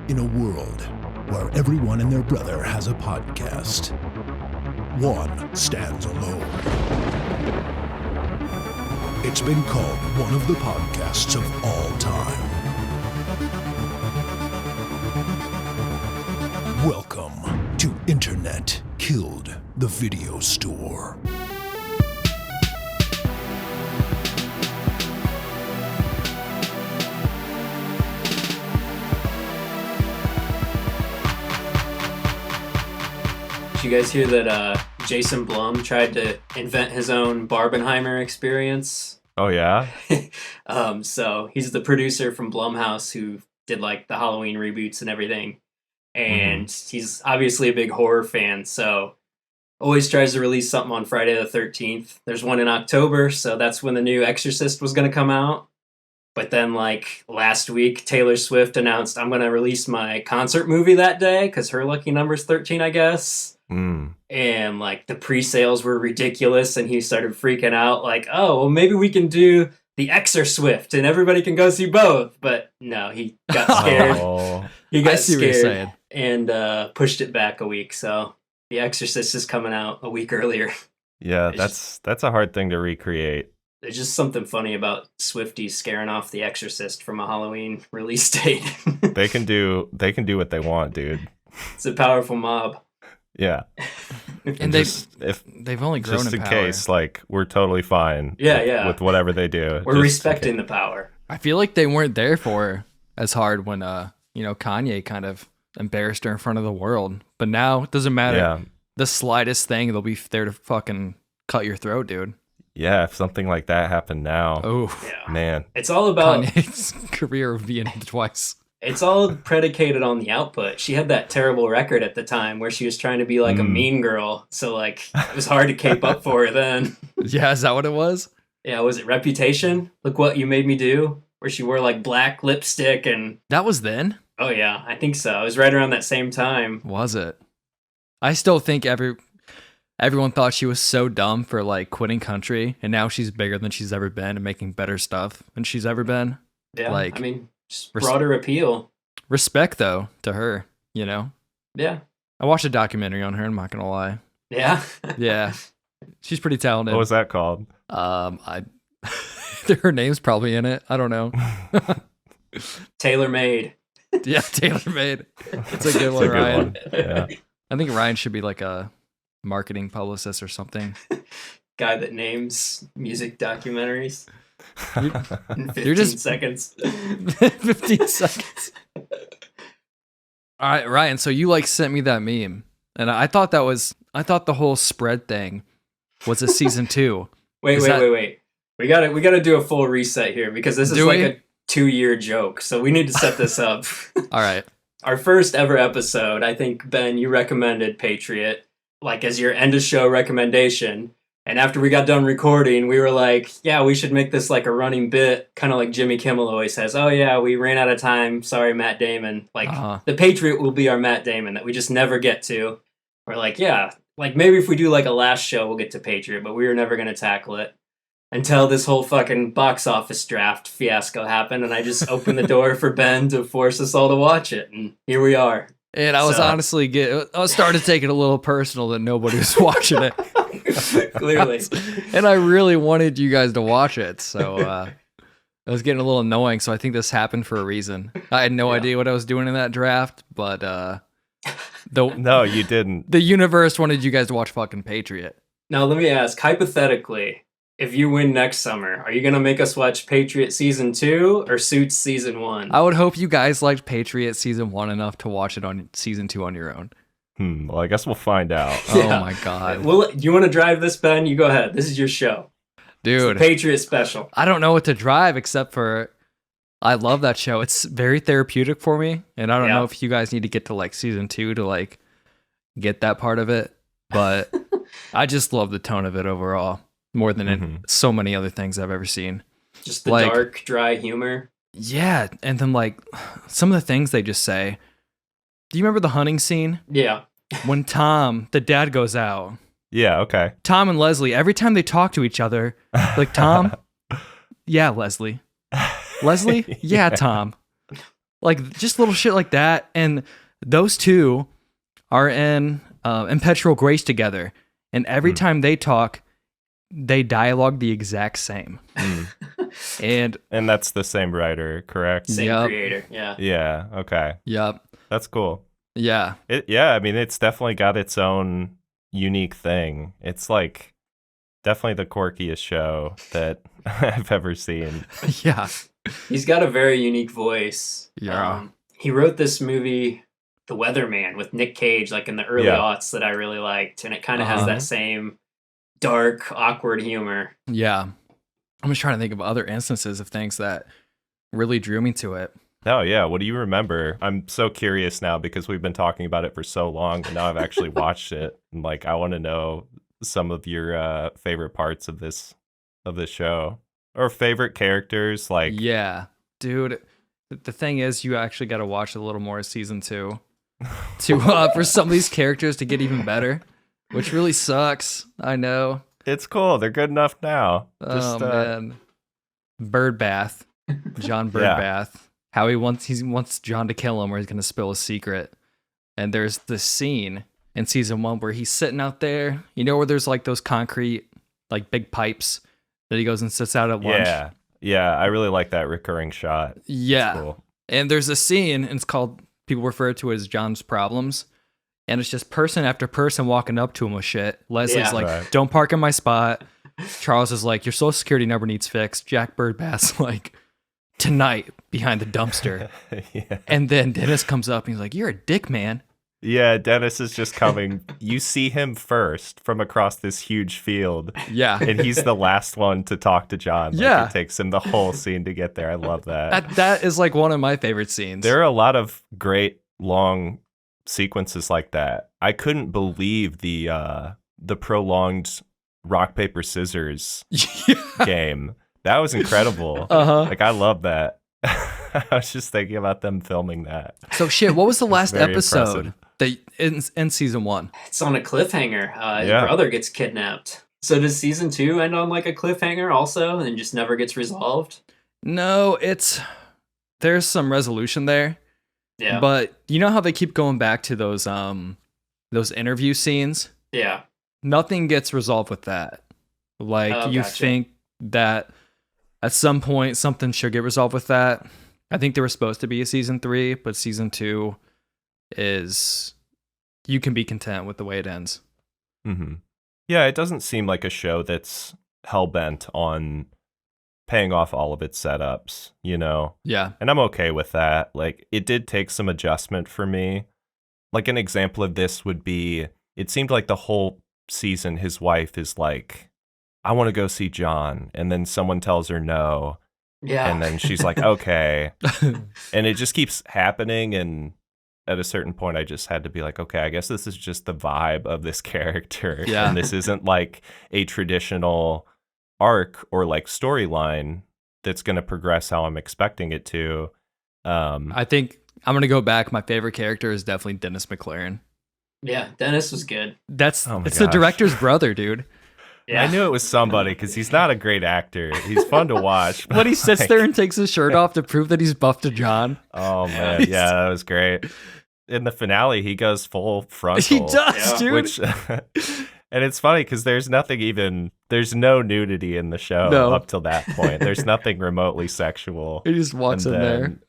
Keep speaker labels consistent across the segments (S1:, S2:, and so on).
S1: In a world where everyone and their brother has a podcast, one stands alone. It's been called one of the podcasts of all time. Welcome to Internet Killed the Video Store.
S2: Did you guys hear that Jason Blum tried to invent his own Barbenheimer experience?
S3: Oh, yeah?
S2: So he's the producer from Blumhouse who did like the Halloween reboots and everything. And he's obviously a big horror fan, so always tries to release something on Friday the 13th. There's one in October, so that's when the new Exorcist was going to come out. But then, like, last week, Taylor Swift announced, I'm going to release my concert movie that day, because her lucky number's 13, I guess. And, like, the pre-sales were ridiculous, and he started freaking out, like, oh, well, maybe we can do the ExorSwift, and everybody can go see both. But no, he got scared. He got scared and pushed it back a week. So the Exorcist is coming out a week earlier.
S3: Yeah, that's a hard thing to recreate.
S2: There's just something funny about Swifties scaring off the Exorcist from a Halloween release date.
S3: They can do what they want, dude.
S2: It's a powerful mob.
S3: Yeah.
S4: And they've only grown
S3: just
S4: in
S3: in
S4: power.
S3: case, like, we're totally fine with whatever they do.
S2: We're respecting the power.
S4: I feel like they weren't there for her as hard when Kanye kind of embarrassed her in front of the world. But now it doesn't matter.
S3: Yeah.
S4: The slightest thing, they'll be there to fucking cut your throat, dude.
S3: Yeah, if something like that happened now, man.
S2: It's all about
S4: Kanye's career of being twice.
S2: It's all predicated on the output. She had that terrible record at the time where she was trying to be like a mean girl. So, like, it was hard to keep up for her then.
S4: Yeah, is that what it was?
S2: Yeah, was it Reputation? Look What You Made Me Do? Where she wore, like, black lipstick and...
S4: That was then?
S2: Oh, yeah, I think so. It was right around that same time.
S4: Was it? I still think everyone thought she was so dumb for, like, quitting country, and now she's bigger than she's ever been and making better stuff than she's ever been.
S2: Yeah,
S4: like,
S2: I mean... Just broader appeal.
S4: Respect, though, to her, you know?
S2: Yeah.
S4: I watched a documentary on her, I'm not going to lie.
S2: Yeah?
S4: Yeah. She's pretty talented.
S3: What was that called?
S4: Her name's probably in it. I don't know.
S2: Tailor-made.
S4: Yeah, tailor-made. It's a good one, Ryan.
S3: Yeah.
S4: I think Ryan should be like a marketing publicist or something.
S2: Guy that names music documentaries. In 15 seconds.
S4: 15 seconds. All right, Ryan, so you like sent me that meme, and I thought the whole spread thing was a season 2.
S2: Wait. We gotta do a full reset here because this is a 2-year joke, so we need to set this up.
S4: All right.
S2: Our first ever episode, I think, Ben, you recommended Patriot, like, as your end of show recommendation. And after we got done recording, we were like, yeah, we should make this like a running bit, kind of like Jimmy Kimmel always says, oh yeah, we ran out of time, sorry, Matt Damon. Like, the Patriot will be our Matt Damon that we just never get to. We're like, yeah, like maybe if we do like a last show, we'll get to Patriot, but we were never going to tackle it until this whole fucking box office draft fiasco happened, and I just opened the door for Ben to force us all to watch it, and here we are.
S4: And I was I started taking it a little personal that nobody was watching it.
S2: Clearly.
S4: And I really wanted you guys to watch it, so it was getting a little annoying, so I think this happened for a reason. I had no idea what I was doing in that draft, but
S3: no, you didn't.
S4: The universe wanted you guys to watch fucking Patriot.
S2: Now, let me ask, hypothetically, if you win next summer, are you going to make us watch Patriot Season 2 or Suits Season 1?
S4: I would hope you guys liked Patriot Season 1 enough to watch it on Season 2 on your own.
S3: Well, I guess we'll find out.
S4: Yeah. Oh my God.
S2: Well, you want to drive this, Ben? You go ahead. This is your show.
S4: Dude.
S2: It's the Patriot special.
S4: I don't know what to drive except for I love that show. It's very therapeutic for me. And I don't know if you guys need to get to like Season 2 to like get that part of it. But I just love the tone of it overall. More than so many other things I've ever seen.
S2: Just the dark, dry humor.
S4: Yeah, and then like some of the things they just say. Do you remember the hunting scene?
S2: Yeah.
S4: When Tom, the dad, goes out.
S3: Yeah, okay.
S4: Tom and Leslie, every time they talk to each other, like, Tom, yeah, Leslie. Leslie, yeah, Tom. Like just little shit like that. And those two are in Perpetual Grace together. And every time they talk, they dialogue the exact same. And
S3: that's the same writer, correct?
S2: Same creator, yeah.
S3: Yeah, okay.
S4: Yep.
S3: That's cool.
S4: Yeah.
S3: I mean, it's definitely got its own unique thing. It's like definitely the quirkiest show that I've ever seen.
S4: Yeah.
S2: He's got a very unique voice.
S4: Yeah.
S2: He wrote this movie, The Weatherman, with Nick Cage, like in the early aughts, that I really liked. And it kind of has that same dark, awkward humor.
S4: Yeah. I'm just trying to think of other instances of things that really drew me to it.
S3: Oh, yeah. What do you remember? I'm so curious now because we've been talking about it for so long, and now I've actually watched it. And like, I want to know some of your favorite parts of this show, or favorite characters. Like,
S4: yeah, dude. The thing is, you actually got to watch a little more of season 2 to for some of these characters to get even better, which really sucks. I know.
S3: It's cool. They're good enough now.
S4: Man, Birdbath, John Birdbath. Yeah. How he wants John to kill him, or he's gonna spill a secret. And there's this scene in season 1 where he's sitting out there. You know where there's like those concrete, like big pipes that he goes and sits out at lunch.
S3: Yeah. I really like that recurring shot.
S4: Yeah.
S3: It's cool.
S4: And there's a scene, and it's called, people refer to it as John's Problems. And it's just person after person walking up to him with shit. Leslie's like, don't park in my spot. Charles is like, your social security number needs fixed. Jack Birdbath's like, tonight behind the dumpster. And then Dennis comes up and he's like, you're a dick, man.
S3: Yeah, Dennis is just coming. You see him first from across this huge field.
S4: Yeah.
S3: And he's the last one to talk to John. Like, it takes him the whole scene to get there. I love that.
S4: That is like one of my favorite scenes.
S3: There are a lot of great long sequences like that. I couldn't believe the prolonged rock, paper, scissors game. That was incredible. Like, I love that. I was just thinking about them filming that.
S4: So shit, what was the last episode that in season 1?
S2: It's on a cliffhanger. His brother gets kidnapped. So does season 2 end on like a cliffhanger also, and just never gets resolved?
S4: No, there's some resolution there.
S2: Yeah.
S4: But you know how they keep going back to those interview scenes?
S2: Yeah.
S4: Nothing gets resolved with that. Like, you think that at some point something should get resolved with that. I think there was supposed to be a season 3, but season 2 is, you can be content with the way it ends.
S3: Mm-hmm. Yeah, it doesn't seem like a show that's hell-bent on paying off all of its setups, you know?
S4: Yeah.
S3: And I'm okay with that. Like, it did take some adjustment for me. Like, an example of this would be, it seemed like the whole season his wife is like, I want to go see John. And then someone tells her no.
S2: Yeah.
S3: And then she's like, okay. And it just keeps happening. And at a certain point, I just had to be like, okay, I guess this is just the vibe of this character.
S4: Yeah.
S3: And this isn't like a traditional arc or like storyline that's going to progress how I'm expecting it to.
S4: I think I'm going to go back. My favorite character is definitely Dennis McLaren.
S2: Yeah, Dennis was good.
S4: It's the director's brother, dude.
S3: Yeah. I knew it was somebody because he's not a great actor. He's fun to watch.
S4: When he sits there and takes his shirt off to prove that he's buff to John.
S3: Oh, man. Yeah, that was great. In the finale, he goes full frontal.
S4: He does, dude.
S3: And it's funny because there's no nudity in the show up till that point. There's nothing remotely sexual.
S4: He just walks in there.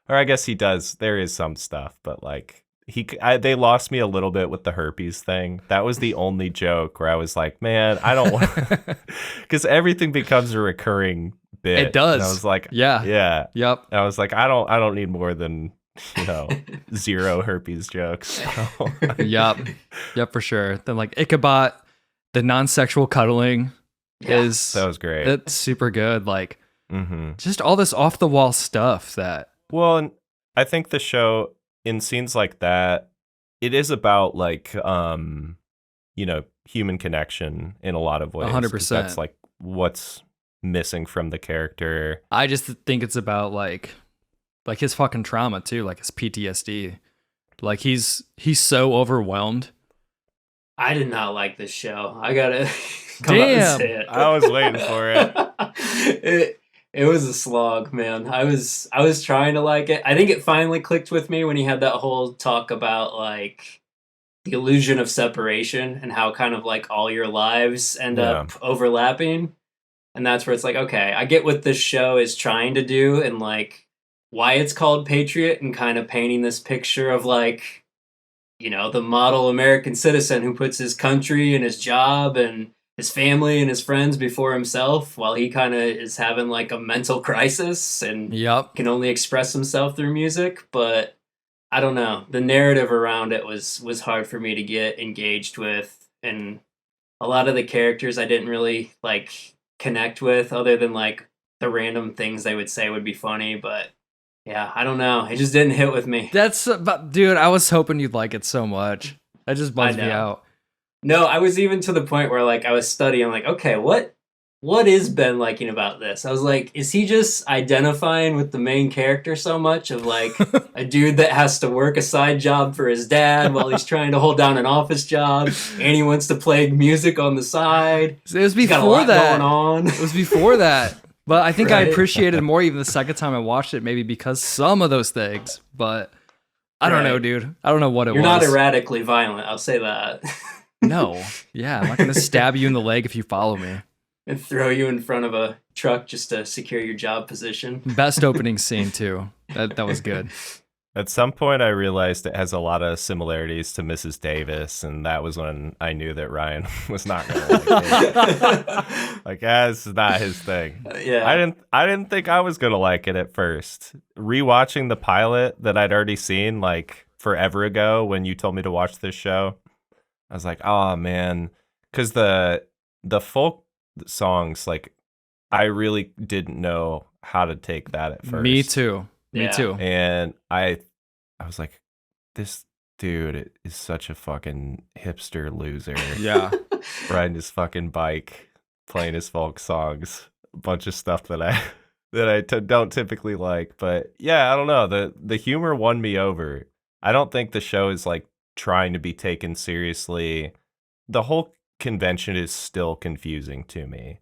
S3: Or I guess he does. There is some stuff, but like, they lost me a little bit with the herpes thing. That was the only joke where I was like, man, I don't want, because everything becomes a recurring bit.
S4: It does.
S3: And I was like,
S4: yeah.
S3: Yep. And I was like, I don't need more than, 0 herpes jokes. So.
S4: Yep, for sure. Then like Ichabod, the non-sexual cuddling that
S3: was great.
S4: It's super good. Like, just all this off the wall stuff that.
S3: Well, and I think the show, in scenes like that, it is about like, human connection in a lot of ways.
S4: 100%.
S3: That's like what's missing from the character.
S4: I just think it's about like his fucking trauma too, like his PTSD. Like he's so overwhelmed.
S2: I did not like this show. I gotta
S4: come out and say
S3: it. I was waiting for it.
S2: It was a slog, man. I was trying to like it. I think it finally clicked with me when he had that whole talk about like the illusion of separation and how kind of like all your lives end up overlapping. And that's where it's like, okay, I get what this show is trying to do and like why it's called Patriot and kind of painting this picture of like, you know, the model American citizen who puts his country and his job and his family and his friends before himself while he kind of is having like a mental crisis and can only express himself through music. But I don't know. The narrative around it was hard for me to get engaged with. And a lot of the characters I didn't really like connect with other than like the random things they would say would be funny. But yeah, I don't know. It just didn't hit with me.
S4: Dude, I was hoping you'd like it so much. That just bums me out.
S2: No, I was even to the point where like I was studying, like, okay, what is Ben liking about this? I was like, is he just identifying with the main character so much of like a dude that has to work a side job for his dad while he's trying to hold down an office job and he wants to play music on the side?
S4: It was before that.
S2: Going on.
S4: It was before that. But I think I appreciated more even the second time I watched it, maybe because some of those things. But I don't know, dude. I don't know what it was.
S2: You're not erratically violent, I'll say that.
S4: No. Yeah, I'm not going to stab you in the leg if you follow me.
S2: And throw you in front of a truck just to secure your job position.
S4: Best opening scene, too. That was good.
S3: At some point, I realized it has a lot of similarities to Mrs. Davis, and that was when I knew that Ryan was not going to like it. Like, this is not his thing.
S2: Yeah,
S3: I didn't think I was going to like it at first. Rewatching the pilot that I'd already seen like forever ago when you told me to watch this show, I was like, oh man, because the folk songs, like, I really didn't know how to take that at first.
S4: Me too.
S3: And I was like, this dude is such a fucking hipster loser.
S4: Yeah.
S3: Riding his fucking bike, playing his folk songs, a bunch of stuff that I don't typically like. But yeah, I don't know. The humor won me over. I don't think the show is like trying to be taken seriously. The whole convention is still confusing to me.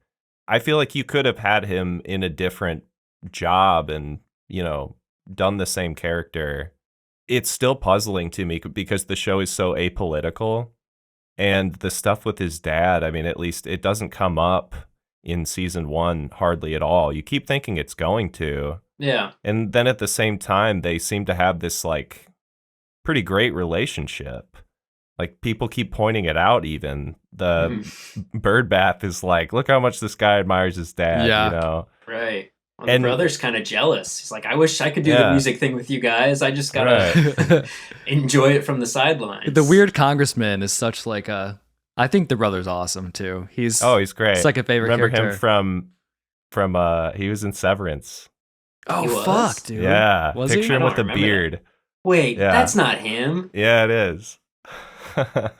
S3: I feel like you could have had him in a different job and, you know, done the same character. It's still puzzling to me because the show is so apolitical, and the stuff with his dad, I mean, at least it doesn't come up in season 1 hardly at all. You keep thinking it's going to.
S2: Yeah.
S3: And then at the same time, they seem to have this like pretty great relationship. Like, people keep pointing it out. Even the bird bath is like, look how much this guy admires his dad.
S4: Yeah.
S3: You know?
S2: Right. Well, and the brother's kind of jealous. He's like, I wish I could do the music thing with you guys. I just gotta enjoy it from the sidelines.
S4: The weird congressman is such like a. I think the brother's awesome too. He's
S3: great.
S4: It's like a favorite
S3: Remember
S4: character.
S3: him from he was in Severance.
S4: Oh fuck, dude.
S3: Yeah.
S4: Was
S3: Picture
S4: he?
S3: him with a beard.
S2: That. Wait, that's not him.
S3: Yeah, it is.
S2: I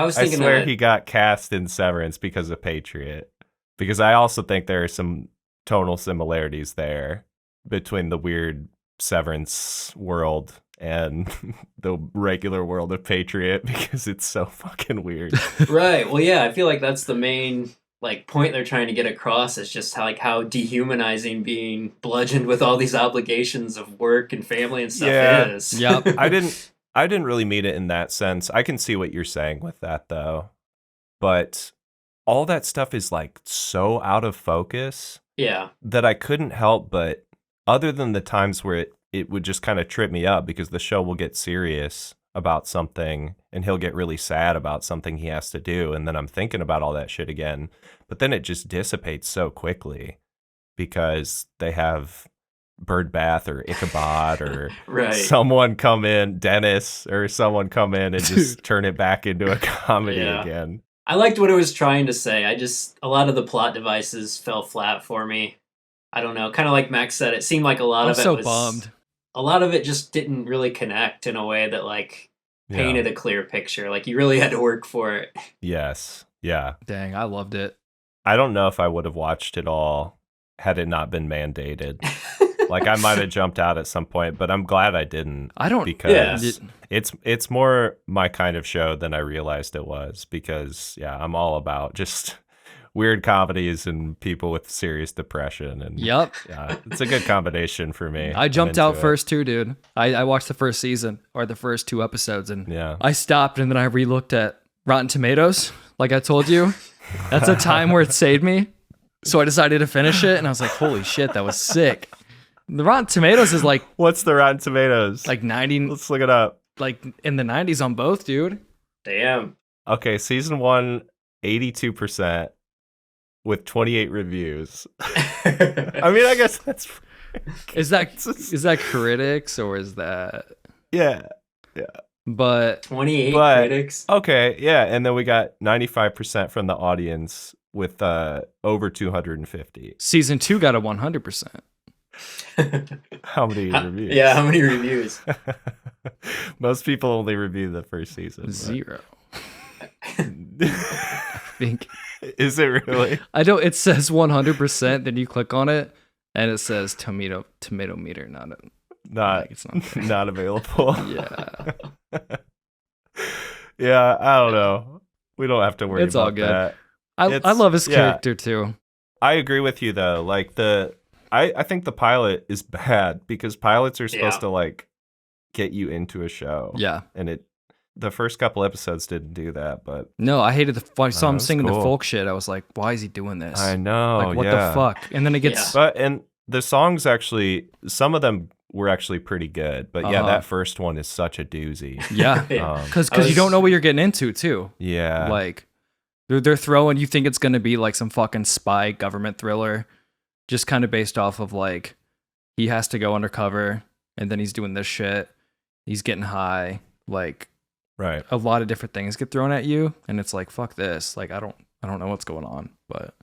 S2: was thinking.
S3: I swear he got cast in Severance because of Patriot. Because I also think there are some tonal similarities there between the weird Severance world and the regular world of Patriot, because it's so fucking weird.
S2: Right. Well, yeah, I feel like that's the main like point they're trying to get across, is just how dehumanizing being bludgeoned with all these obligations of work and family and stuff is.
S4: Yep.
S3: I didn't really mean it in that sense. I can see what you're saying with that though. But all that stuff is like so out of focus.
S2: Yeah.
S3: That I couldn't help but, other than the times where it would just kind of trip me up because the show will get serious about something and he'll get really sad about something he has to do, and then I'm thinking about all that shit again. But then it just dissipates so quickly because they have Bird Bath or Ichabod or someone come in, Dennis or someone come in and just turn it back into a comedy again.
S2: I liked what it was trying to say. A lot of the plot devices fell flat for me. I don't know. Kind of like Max said, it seemed like a lot of it was
S4: bummed.
S2: A lot of it just didn't really connect in a way that like painted a clear picture. Like, you really had to work for it.
S3: Yes. Yeah.
S4: Dang, I loved it.
S3: I don't know if I would have watched it all had it not been mandated. Like, I might have jumped out at some point, but I'm glad I didn't.
S4: I don't,
S3: because it's more my kind of show than I realized it was. Because I'm all about just weird comedies and people with serious depression. And
S4: Yep.
S3: yeah, it's a good combination for me.
S4: I jumped out first too, dude. I watched the first season or the first 2 episodes, and I stopped, and then I re-looked at Rotten Tomatoes, like I told you. That's a time where it saved me. So I decided to finish it, and I was like, holy shit, that was sick. The Rotten Tomatoes is like...
S3: What's the Rotten Tomatoes?
S4: Like 90...
S3: Let's look it up.
S4: Like in the 90s on both, dude.
S2: Damn.
S3: Okay, season 1, 82% with 28 reviews. I mean, I guess that's...
S4: Is that critics or is that...
S3: Yeah.
S4: But
S2: 28 critics.
S3: Okay, yeah, and then we got 95% from the audience with over 250.
S4: Season 2 got a 100%.
S3: How many reviews?
S2: Yeah, how many reviews?
S3: Most people only review the first season.
S4: 0. I think.
S3: Is it really?
S4: I don't. It says 100%. Then you click on it, and it says tomato meter. Not
S3: available.
S4: Yeah.
S3: Yeah, I don't know. We don't have to worry
S4: it's
S3: about
S4: all good.
S3: that.
S4: I love his character too.
S3: I agree with you though. Like I think the pilot is bad because pilots are supposed to like get you into a show.
S4: Yeah.
S3: And the first couple episodes didn't do that, but
S4: no, I hated I saw him singing the folk shit. I was like, why is he doing this?
S3: I know.
S4: Like, what the fuck? And then it gets
S3: and the songs actually, some of them were actually pretty good, but that first one is such a doozy.
S4: Yeah. Because you don't know what you're getting into too.
S3: Yeah.
S4: Like they're throwing, you think it's gonna be like some fucking spy government thriller, just kind of based off of like he has to go undercover and then he's doing this shit. He's getting high, like
S3: right.
S4: A lot of different things get thrown at you, and it's like, fuck this. Like I don't know what's going on. But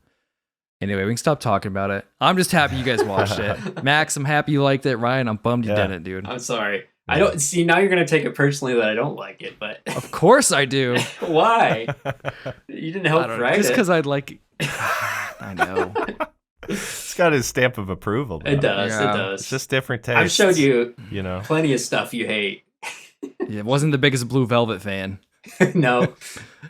S4: anyway, we can stop talking about it. I'm just happy you guys watched it. Max, I'm happy you liked it. Ryan, I'm bummed you didn't, dude.
S2: I'm sorry. I don't see, now you're gonna take it personally that I don't like it, but
S4: of course I do.
S2: Why? You didn't help write
S4: just
S2: it.
S4: because I'd like I know.
S3: It's got his stamp of approval though.
S2: It does.
S3: It's just different tastes.
S2: I've showed you
S3: know,
S2: plenty of stuff you hate.
S4: Yeah, wasn't the biggest Blue Velvet fan.
S2: No.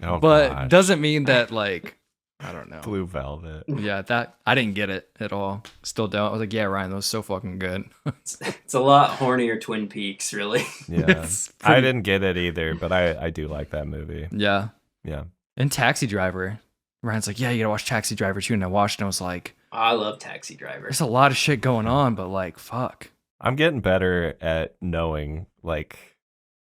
S3: Oh,
S4: but
S3: gosh.
S4: doesn't mean that like I don't know.
S3: Blue Velvet.
S4: Yeah, that I didn't get it at all. Still don't. I was like, yeah, Ryan, that was so fucking good.
S2: It's a lot hornier Twin Peaks, really.
S3: Yeah. I didn't get it either, but I do like that movie.
S4: Yeah.
S3: Yeah.
S4: And Taxi Driver. Ryan's like, yeah, you gotta watch Taxi Driver too. And I watched and I was like,
S2: I love Taxi Driver.
S4: There's a lot of shit going on, but like, fuck.
S3: I'm getting better at knowing like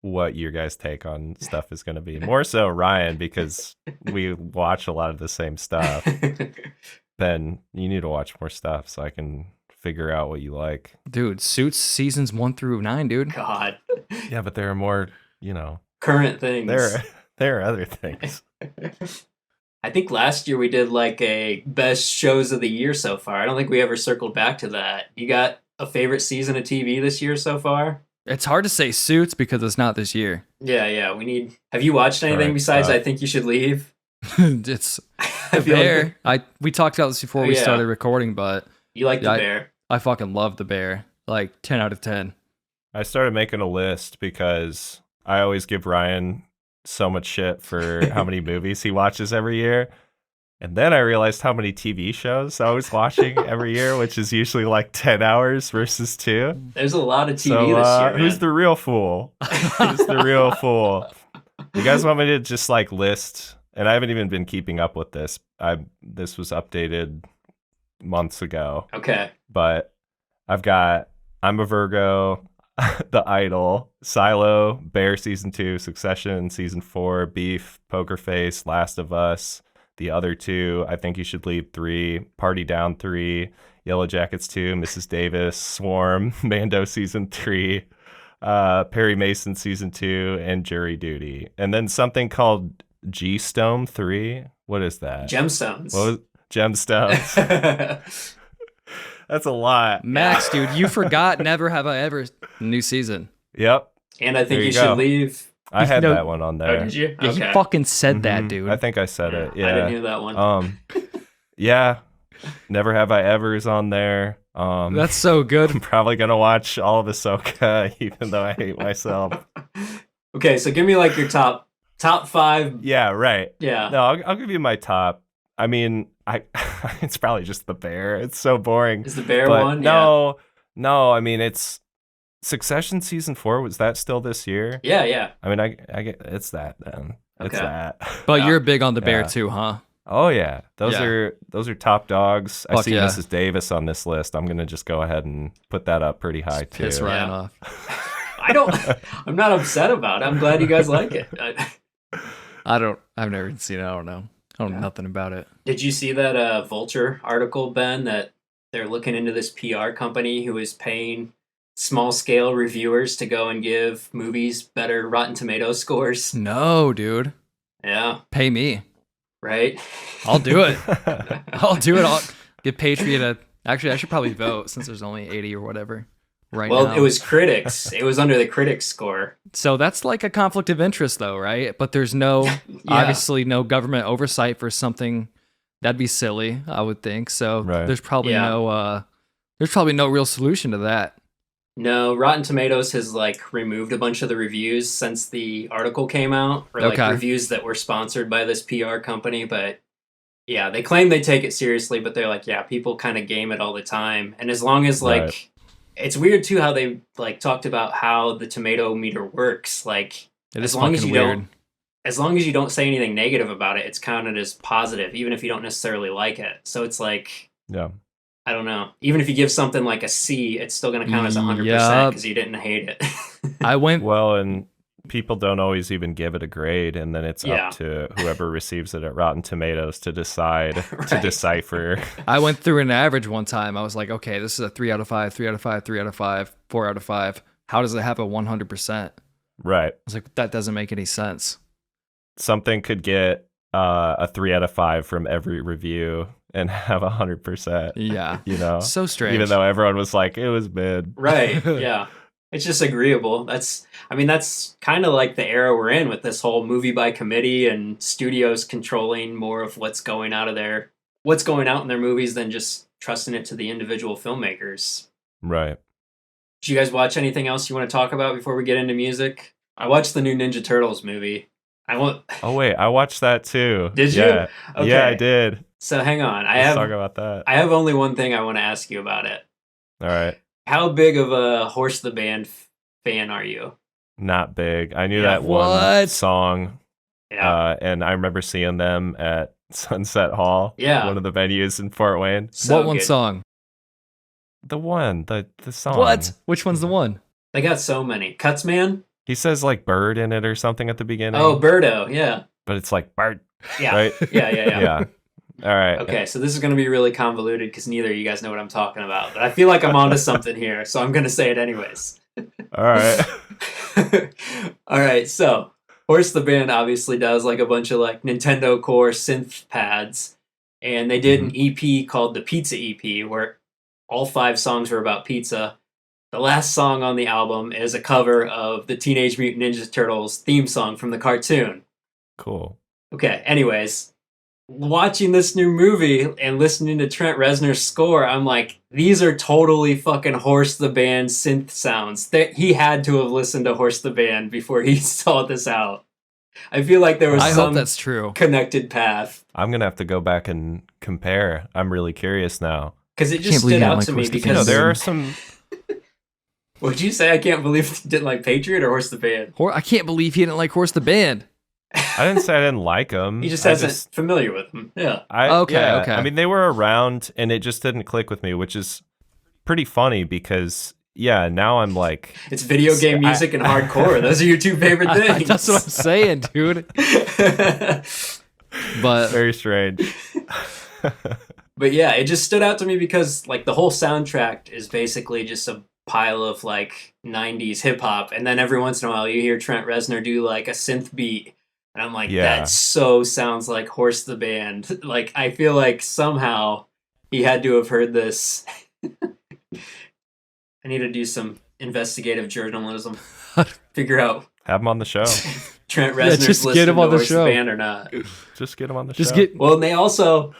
S3: what your guys' take on stuff is going to be. More so Ryan, because we watch a lot of the same stuff. Then you need to watch more stuff so I can figure out what you like.
S4: Dude, Suits seasons 1 through 9, dude.
S2: God.
S3: Yeah, but there are more,
S2: current things.
S3: There are other things.
S2: I think last year we did like a best shows of the year so far. I don't think we ever circled back to that. You got a favorite season of TV this year so far?
S4: It's hard to say Suits because it's not this year.
S2: Yeah. We need. Have you watched anything besides I Think You Should Leave?
S4: It's The Bear. We talked about this before we started recording, but
S2: you like The Bear.
S4: I fucking love The Bear. Like 10 out of 10.
S3: I started making a list because I always give Ryan so much shit for how many movies he watches every year. And then I realized how many TV shows I was watching every year, which is usually like 10 hours versus 2.
S2: There's a lot of TV this year, man.
S3: Who's the real fool? Who's the real fool? You guys want me to just like list? And I haven't even been keeping up with this. This was updated months ago.
S2: Okay.
S3: But I've got I'm a Virgo, The Idol, Silo, Bear Season 2, Succession Season 4, Beef, Poker Face, Last of Us, the other 2, I Think You Should Leave 3, Party Down 3, Yellow Jackets 2, Mrs. Davis, Swarm, Mando Season 3, Perry Mason Season 2, and Jury Duty. And then something called G-Stone 3. What is that?
S2: Gemstones.
S3: What was Gemstones? That's a lot.
S4: Max, dude, you forgot Never Have I Ever new season.
S3: Yep.
S2: And I Think You Should Leave.
S3: I had that one on there.
S2: Oh, did you?
S4: Yeah,
S2: okay.
S4: He fucking said that, dude.
S3: I think I said it. Yeah.
S2: I didn't hear that one.
S3: Yeah. Never Have I Ever is on there.
S4: That's so good.
S3: I'm probably gonna watch all of Ahsoka, even though I hate myself.
S2: Okay, so give me like your top 5.
S3: Yeah, right.
S2: Yeah.
S3: No, I'll give you my top. I mean, it's probably just the bear. It's so boring.
S2: Is the bear
S3: but
S2: one?
S3: No, I mean, it's Succession season 4. Was that still this year?
S2: Yeah.
S3: I mean, I get it's that then. It's
S2: Okay.
S3: that.
S4: But you're big on the bear too, huh?
S3: Oh yeah, those are top dogs. I see
S4: yeah.
S3: Mrs. Davis on this list. I'm gonna just go ahead and put that up pretty high too.
S4: Piss Ryan
S2: Yeah.
S4: off.
S2: I'm not upset about it. I'm glad you guys like it.
S4: I've never seen it. I don't know. I don't know nothing about it.
S2: Did you see that Vulture article, Ben, that they're looking into this PR company who is paying small scale reviewers to go and give movies better Rotten Tomatoes scores?
S4: No, dude.
S2: Yeah.
S4: Pay me.
S2: Right?
S4: I'll do it. I'll do it. I'll get Patriot actually, I should probably vote since there's only 80 or whatever right now.
S2: Well, it was critics. It was under the critics score.
S4: So that's like a conflict of interest though, right? But there's obviously no government oversight for something. That'd be silly, I would think. So there's probably no real solution to that.
S2: No, Rotten Tomatoes has like removed a bunch of the reviews since the article came out, or like reviews that were sponsored by this PR company. But yeah, they claim they take it seriously, but they're like, yeah, people kind of game it all the time. And as long as like, it's weird too how they like talked about how the tomato meter works. Like, as long as you don't say anything negative about it, it's counted as positive, even if you don't necessarily like it. So it's like, I don't know. Even if you give something like a C, it's still going to count as 100% because you didn't hate it.
S3: Well, and people don't always even give it a grade, and then it's up to whoever receives it at Rotten Tomatoes to decide to decipher.
S4: I went through an average one time. I was like, okay, this is a 3 out of 5, 3 out of 5, 3 out of 5, 4 out of 5. How does it have a 100%?
S3: Right.
S4: I was like, that doesn't make any sense.
S3: Something could get a 3 out of 5 from every review and have 100%.
S4: Yeah.
S3: You know?
S4: So strange.
S3: Even though everyone was like, it was mid.
S2: Right. Yeah. It's just agreeable. That's kind of like the era we're in with this whole movie by committee and studios controlling more of what's going out in their movies than just trusting it to the individual filmmakers.
S3: Right.
S2: Did you guys watch anything else you want to talk about before we get into music? I watched the new Ninja Turtles movie.
S3: Oh wait, I watched that too.
S2: Did you?
S3: Yeah.
S2: Okay.
S3: Yeah, I did.
S2: So hang on.
S3: Let's talk about that.
S2: I have only one thing I want to ask you about it.
S3: All right.
S2: How big of a Horse the Band fan are you?
S3: Not big. I knew that one song.
S2: Yeah.
S3: And I remember seeing them at Sunset Hall.
S2: Yeah.
S3: One of the venues in Fort Wayne.
S2: So
S4: what one
S2: good.
S4: Song?
S3: The one. The song.
S4: What? Which one's the one?
S2: They got so many. Cuts Man?
S3: He says like bird in it or something at the beginning.
S2: Oh, Birdo, yeah.
S3: But it's like bird.
S2: Yeah.
S3: Right?
S2: Yeah.
S3: All right.
S2: Okay, so this is going to be really convoluted because neither of you guys know what I'm talking about. But I feel like I'm onto something here, so I'm going to say it anyways.
S3: All right.
S2: All right, so Horse the Band obviously does like a bunch of like Nintendo Core synth pads. And they did an EP called the Pizza EP where all 5 songs were about pizza. The last song on the album is a cover of the Teenage Mutant Ninja Turtles theme song from the cartoon.
S3: Cool.
S2: Okay, anyways, watching this new movie and listening to Trent Reznor's score, I'm like, these are totally fucking Horse the Band synth sounds. He had to have listened to Horse the Band before he saw this out. I feel like there was
S4: I
S2: some
S4: hope that's true.
S2: connected path.
S3: I'm going to have to go back and compare. I'm really curious now.
S2: Because it just stood out to me because...
S3: there are some...
S2: What'd you say? I can't believe you didn't like Patriot or Horse the Band?
S4: I can't believe he didn't like Horse the Band.
S3: I didn't say I didn't like them.
S2: He just hasn't familiar with them. Yeah.
S4: Okay.
S3: I mean, they were around and it just didn't click with me, which is pretty funny because, now I'm like...
S2: It's video game music and hardcore. Those are your 2 favorite things.
S4: That's what I'm saying, dude. But
S3: very strange.
S2: But yeah, it just stood out to me because like the whole soundtrack is basically just a pile of like 90s hip hop, and then every once in a while you hear Trent Reznor do like a synth beat, and I'm like, that so sounds like Horse the Band. Like I feel like somehow he had to have heard this. I need to do some investigative journalism. Figure out.
S3: Have him on the show.
S2: Trent Reznor's
S4: just
S2: listening
S4: get him
S2: to
S4: on the
S2: Horse
S4: show.
S2: the Band or not.
S3: Just get him on the show.
S2: Well, and they also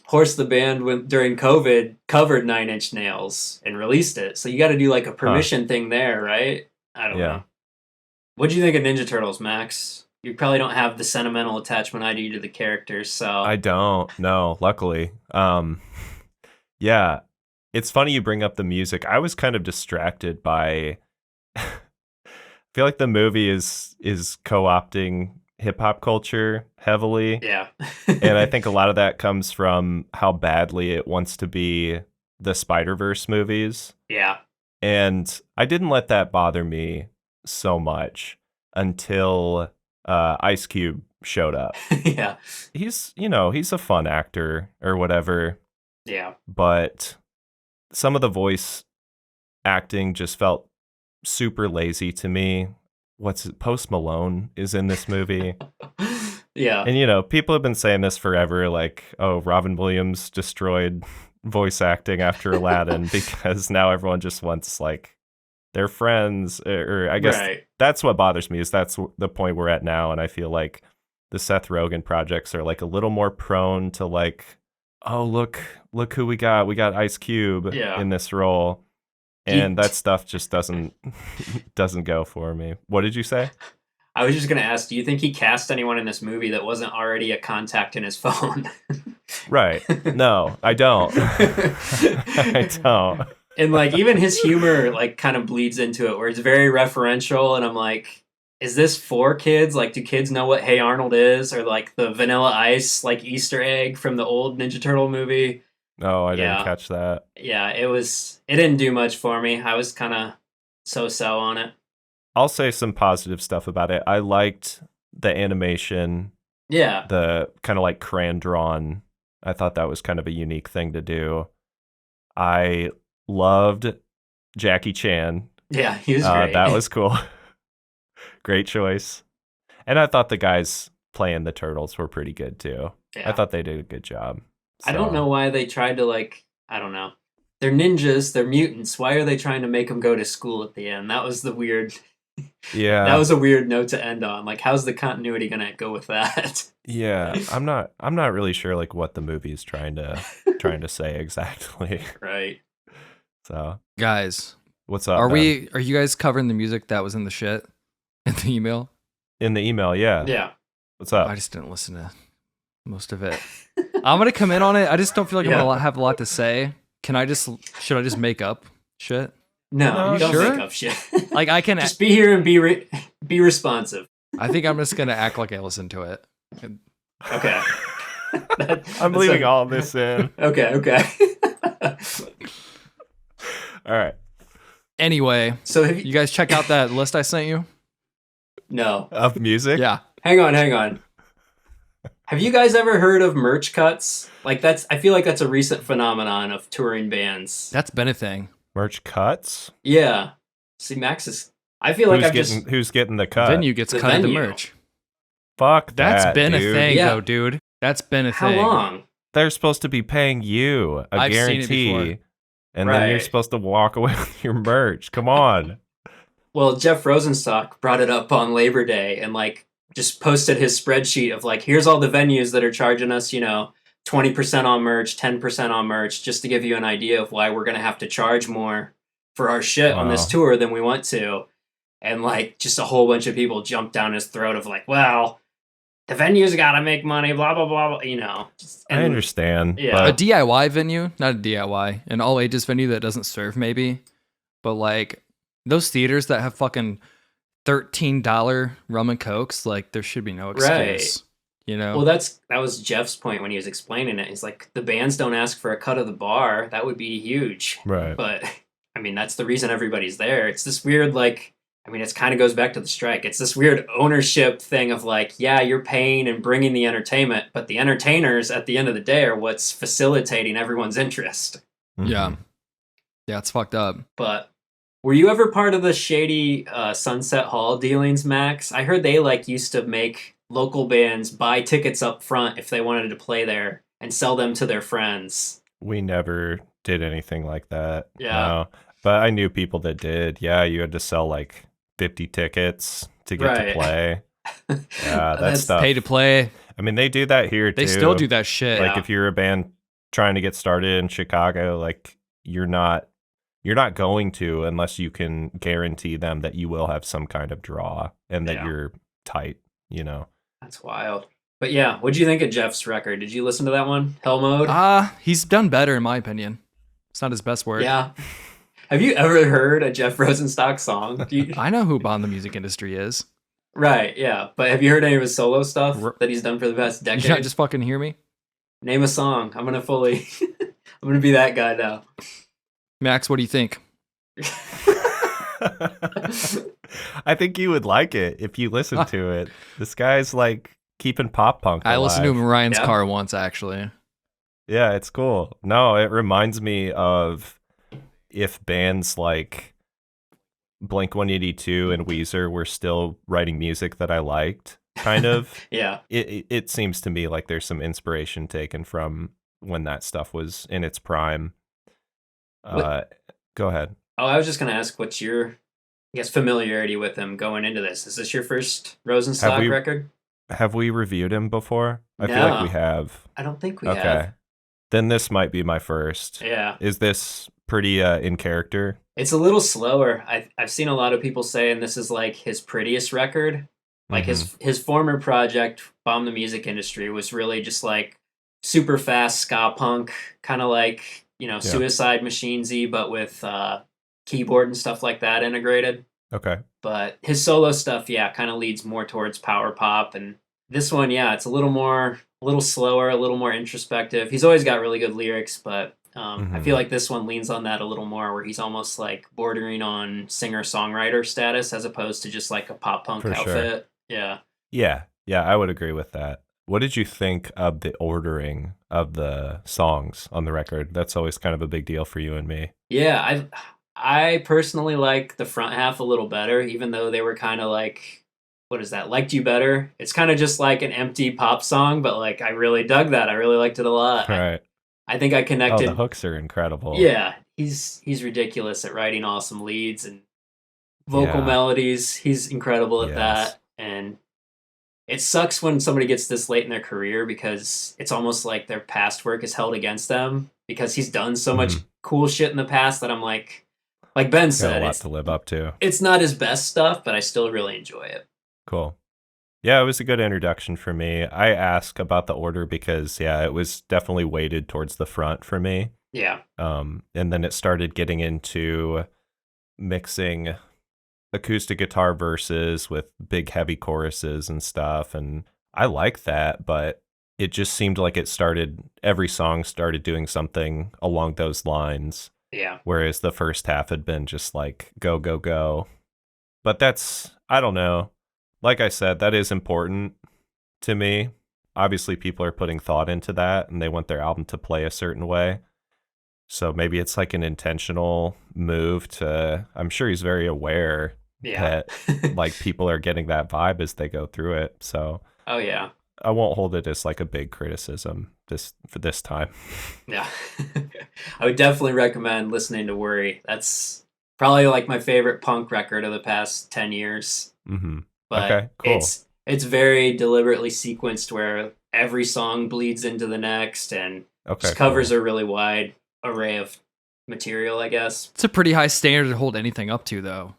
S2: Horse the Band during COVID covered 9 Inch Nails and released it. So you got to do like a permission thing there, right? I don't know. What do you think of Ninja Turtles, Max? you probably don't have the sentimental attachment I do to the characters, so
S3: I don't. No, luckily. Yeah, it's funny you bring up the music. I was kind of distracted by. I feel like the movie is co-opting hip hop culture heavily.
S2: yeah.
S3: And I think a lot of that comes from how badly it wants to be the Spider-Verse movies.
S2: Yeah.
S3: And I didn't let that bother me so much until Ice Cube showed up.
S2: Yeah.
S3: He's a fun actor or whatever,
S2: Yeah.
S3: but some of the voice acting just felt super lazy to me. Post Malone is in this movie.
S2: Yeah.
S3: And, people have been saying this forever, like, oh, Robin Williams destroyed voice acting after Aladdin because now everyone just wants, like, their friends. Or I guess that's what bothers me, is that's the point we're at now. And I feel like the Seth Rogen projects are, like, a little more prone to, like, oh, look who we got. We got Ice Cube in this role. And that stuff just doesn't go for me. What did you say?
S2: I was just going to ask, do you think he cast anyone in this movie that wasn't already a contact in his phone?
S3: Right. No, I don't. I don't.
S2: And like even his humor like kind of bleeds into it, where it's very referential, and I'm like, is this for kids? Like, do kids know what Hey Arnold is, or like the Vanilla Ice like Easter egg from the old Ninja Turtle movie?
S3: Oh, I didn't catch that.
S2: Yeah, it didn't do much for me. I was kind of so on it.
S3: I'll say some positive stuff about it. I liked the animation.
S2: Yeah.
S3: The kind of like crayon drawn. I thought that was kind of a unique thing to do. I loved Jackie Chan.
S2: Yeah, he was great.
S3: That was cool. Great choice. And I thought the guys playing the turtles were pretty good too. Yeah. I thought they did a good job. So.
S2: I don't know why they tried to I don't know. They're ninjas, they're mutants. Why are they trying to make them go to school at the end? That was the weird. Yeah. That was a weird note to end on. Like, how's the continuity going to go with that?
S3: Yeah, I'm not really sure like what the movie is trying to say exactly.
S2: Right.
S3: So,
S4: guys,
S3: what's up?
S4: Are you guys covering the music that was in the shit in the email?
S3: In the email, yeah.
S2: Yeah.
S3: What's up?
S4: I just didn't listen to most of it. I'm gonna come in on it. I just don't feel like I'm gonna have a lot to say. Should I just make up shit?
S2: No, you don't
S4: sure?
S2: make up shit.
S4: Like, I can
S2: just be here and be responsive.
S4: I think I'm just gonna act like I listened to it.
S2: Okay.
S3: I'm leaving all this in.
S2: Okay.
S3: All right.
S4: Anyway,
S2: so
S4: you guys check out that list I sent you?
S3: No. Of music?
S4: Yeah.
S2: Hang on. Have you guys ever heard of merch cuts? Like, I feel like that's a recent phenomenon of touring bands.
S4: That's been a thing.
S3: Merch cuts?
S2: Yeah. See, Max is. I feel like
S3: who's getting the cut?
S4: Venue gets cut of the merch.
S3: Fuck
S4: That's
S3: that,
S4: been
S3: dude.
S4: a thing, though, dude. That's been a thing.
S2: How long?
S3: They're supposed to be paying you a guarantee, and then you're supposed to walk away with your merch. Come on.
S2: Well, Jeff Rosenstock brought it up on Labor Day and just posted his spreadsheet of here's all the venues that are charging us, 20% on merch, 10% on merch, just to give you an idea of why we're going to have to charge more for our shit on this tour than we want to. And just a whole bunch of people jumped down his throat of well, the venue's got to make money, blah, blah, blah, blah,
S3: I understand.
S2: Yeah.
S4: A DIY venue, not a DIY, an all ages venue that doesn't serve maybe, but those theaters that have fucking $13 rum and cokes, there should be no excuse.
S2: Right. Well, that was Jeff's point when he was explaining it. He's like, the bands don't ask for a cut of the bar. That would be huge.
S3: Right.
S2: But I mean, that's the reason everybody's there. It's this weird, it kind of goes back to the strike. It's this weird ownership thing of yeah, you're paying and bringing the entertainment, but the entertainers at the end of the day are what's facilitating everyone's interest.
S3: Mm-hmm.
S4: Yeah. Yeah, it's fucked up.
S2: But were you ever part of the shady Sunset Hall dealings, Max? I heard they used to make local bands buy tickets up front if they wanted to play there and sell them to their friends.
S3: We never did anything like that.
S2: Yeah.
S3: No. But I knew people that did. Yeah, you had to sell 50 tickets to get to play. Yeah, that's stuff.
S4: Pay to play.
S3: I mean, they do that here too.
S4: They still do that shit.
S3: If you're a band trying to get started in Chicago, you're not going to unless you can guarantee them that you will have some kind of draw and that you're tight you know.
S2: That's wild. But yeah, what'd you think of Jeff's record? Did you listen to that one, Hell Mode?
S4: He's done better in my opinion. It's not his best work.
S2: Yeah. Have you ever heard a Jeff Rosenstock song?
S4: I know who Bond the music industry is.
S2: Right, yeah. But have you heard any of his solo stuff that he's done for the past decade?
S4: You not just fucking hear me?
S2: Name a song. I'm gonna be that guy now.
S4: Max, what do you think?
S3: I think you would like it if you listen to it. This guy's like keeping pop punk alive.
S4: I listened to him in Ryan's car once, actually.
S3: Yeah, it's cool. No, it reminds me of if bands like Blink-182 and Weezer were still writing music that I liked, kind of.
S2: Yeah.
S3: It seems to me like there's some inspiration taken from when that stuff was in its prime. Go ahead.
S2: Oh, I was just going to ask, what's your, I guess, familiarity with him going into this? Is this your first Rosenstock record?
S3: Have we reviewed him before? I
S2: No.
S3: feel like we have.
S2: I don't think we
S3: Okay.
S2: have.
S3: Then this might be my first.
S2: Yeah.
S3: Is this pretty in character?
S2: It's a little slower. I've seen a lot of people saying this is like his prettiest record. Like his former project, Bomb the Music Industry, was really just like super fast ska punk, kind of like, Suicide Machines-y, but with keyboard and stuff like that integrated.
S3: Okay.
S2: But his solo stuff, kind of leads more towards power pop. And this one, it's a little slower, a little more introspective. He's always got really good lyrics, but I feel like this one leans on that a little more, where he's almost like bordering on singer-songwriter status as opposed to just like a pop punk outfit. Sure. Yeah.
S3: Yeah, I would agree with that. What did you think of the ordering of the songs on the record? That's always kind of a big deal for you and me.
S2: Yeah, I personally like the front half a little better, even though they were kind of like, what is that? Liked You Better. It's kind of just like an empty pop song, but like I really dug that. I really liked it a lot.
S3: Right.
S2: I think I connected.
S3: Oh, the hooks are incredible.
S2: Yeah, he's ridiculous at writing awesome leads and vocal melodies. He's incredible at that. And it sucks when somebody gets this late in their career, because it's almost like their past work is held against them, because he's done so much cool shit in the past that I'm like Ben said,
S3: a lot to live up to.
S2: It's not his best stuff, but I still really enjoy it.
S3: Cool. Yeah, it was a good introduction for me. I ask about the order because, it was definitely weighted towards the front for me.
S2: Yeah.
S3: And then it started getting into mixing acoustic guitar verses with big heavy choruses and stuff. And I like that, but it just seemed like every song started doing something along those lines.
S2: Yeah.
S3: Whereas the first half had been just like, go, go, go. But I don't know. Like I said, that is important to me. Obviously, people are putting thought into that and they want their album to play a certain way. So maybe it's like an intentional move I'm sure he's very aware that like people are getting that vibe as they go through it. So
S2: I
S3: won't hold it as like a big criticism for this time.
S2: Yeah. I would definitely recommend listening to Worry. That's probably like my favorite punk record of the past 10 years.
S3: Mm-hmm.
S2: But
S3: okay, cool.
S2: It's very deliberately sequenced, where every song bleeds into the next and just covers a really wide array of material, I guess.
S4: It's a pretty high standard to hold anything up to, though.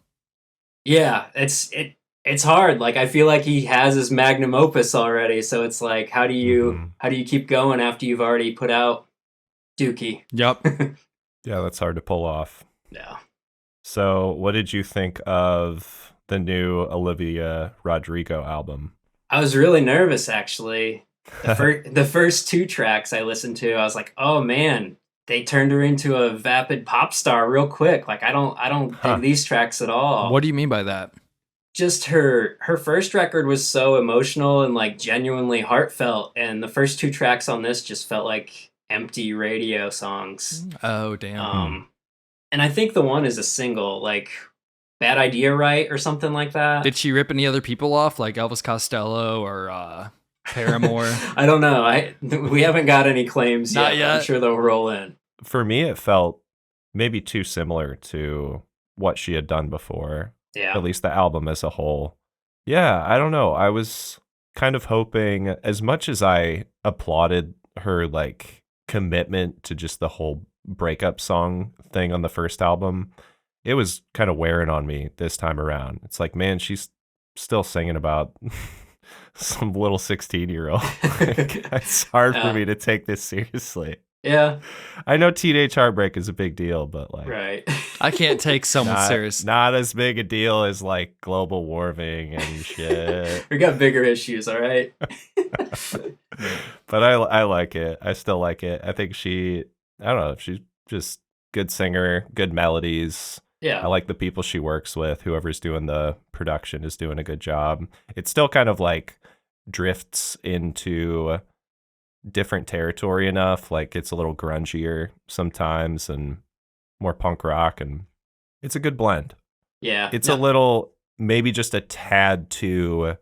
S2: Yeah, it's hard. Like I feel like he has his magnum opus already, so it's like how do you keep going after you've already put out Dookie?
S4: Yep.
S3: Yeah, that's hard to pull off.
S2: Yeah.
S3: So, what did you think of the new Olivia Rodrigo album?
S2: I was really nervous, actually. The first 2 tracks I listened to, I was like, oh man, they turned her into a vapid pop star real quick. Like I don't dig these tracks at all.
S4: What do you mean by that?
S2: Just her first record was so emotional and like genuinely heartfelt, and the first 2 tracks on this just felt like empty radio songs.
S4: Oh damn.
S2: And I think the one is a single, like Bad Idea Right or something like that.
S4: Did she rip any other people off, like Elvis Costello or Paramore?
S2: I don't know. We haven't got any claims
S4: Not yet.
S2: I'm sure they'll roll in.
S3: For me, it felt maybe too similar to what she had done before.
S2: Yeah.
S3: At least the album as a whole. Yeah, I don't know. I was kind of hoping, as much as I applauded her like commitment to just the whole breakup song thing on the first album, it was kind of wearing on me this time around. It's like, man, she's still singing about some little 16-year-old. It's hard for me to take this seriously.
S2: Yeah.
S3: I know teenage heartbreak is a big deal, but like,
S2: right.
S4: I can't take someone serious.
S3: Not as big a deal as like global warming and shit.
S2: We got bigger issues, all right?
S3: But I like it. I still like it. I think I don't know, she's just good singer, good melodies.
S2: Yeah.
S3: I like the people she works with. Whoever's doing the production is doing a good job. It still kind of like drifts into different territory enough. Like it's a little grungier sometimes and more punk rock, and it's a good blend.
S2: Yeah.
S3: It's a little, maybe just a tad too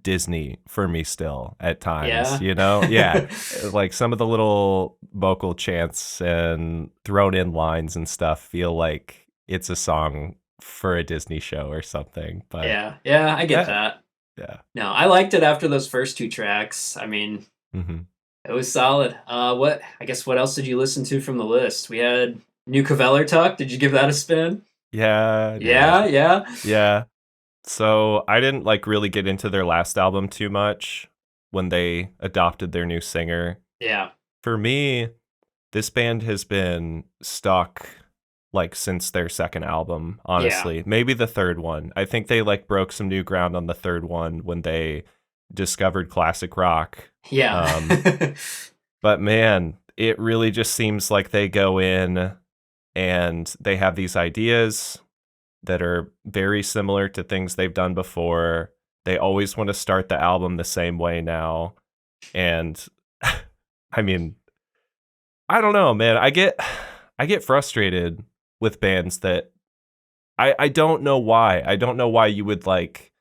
S3: Disney for me still at times,
S2: Yeah.
S3: you know? Yeah. Like some of the little vocal chants and thrown in lines and stuff feel like it's a song for a Disney show or something. But
S2: yeah, I get that.
S3: Yeah.
S2: No, I liked it after those first 2 tracks. I mean, it was solid. What else did you listen to from the list? We had new Kvelertak. Did you give that a spin?
S3: Yeah.
S2: Yeah.
S3: So I didn't like really get into their last album too much when they adopted their new singer.
S2: Yeah.
S3: For me, this band has been stuck like since their second album, honestly.
S2: Yeah.
S3: Maybe the third one. I think they like broke some new ground on the third one when they discovered classic rock.
S2: Yeah.
S3: But man, it really just seems like they go in and they have these ideas that are very similar to things they've done before. They always want to start the album the same way now. And I mean, I don't know, man. I get frustrated with bands that I don't know why. I don't know why you would like